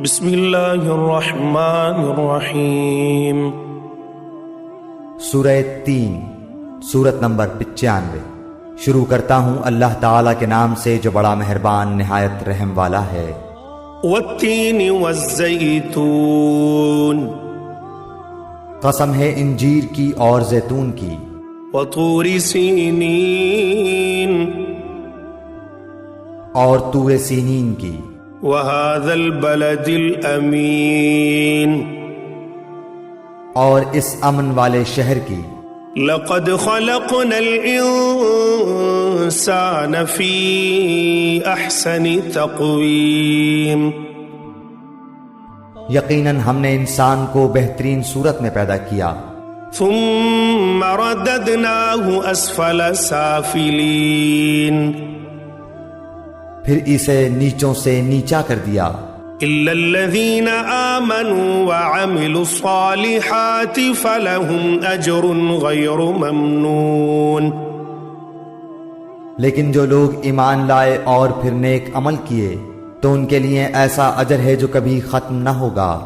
بسم اللہ الرحمن الرحیم۔ سورہ 3 سورت نمبر 95۔ شروع کرتا ہوں اللہ تعالیٰ کے نام سے جو بڑا مہربان نہایت رحم والا ہے۔ والتین والزیتون، قسم ہے انجیر کی اور زیتون کی۔ وطور سینین، اور طور سینین کی۔ وهذا البلد الامین، اور اس امن والے شہر کی۔ لقد خلقنا الانسان فی احسن تقویم، یقیناً ہم نے انسان کو بہترین صورت میں پیدا کیا۔ ثم رددناه اسفل سافلین، پھر اسے نیچوں سے نیچا کر دیا۔ إلا الذين آمنوا وعملوا الصالحات فلهم أجر غير ممنون، لیکن جو لوگ ایمان لائے اور پھر نیک عمل کیے تو ان کے لیے ایسا اجر ہے جو کبھی ختم نہ ہوگا۔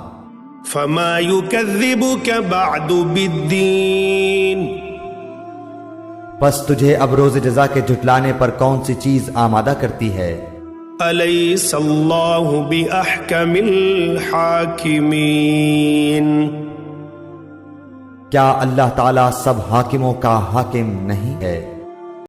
فما يكذبك بعد بالدين، پس تجھے اب روز جزا کے جھٹلانے پر کون سی چیز آمادہ کرتی ہے؟ أليس الله بأحكم الحاكمين، کیا اللہ تعالیٰ سب حاکموں کا حاکم نہیں ہے؟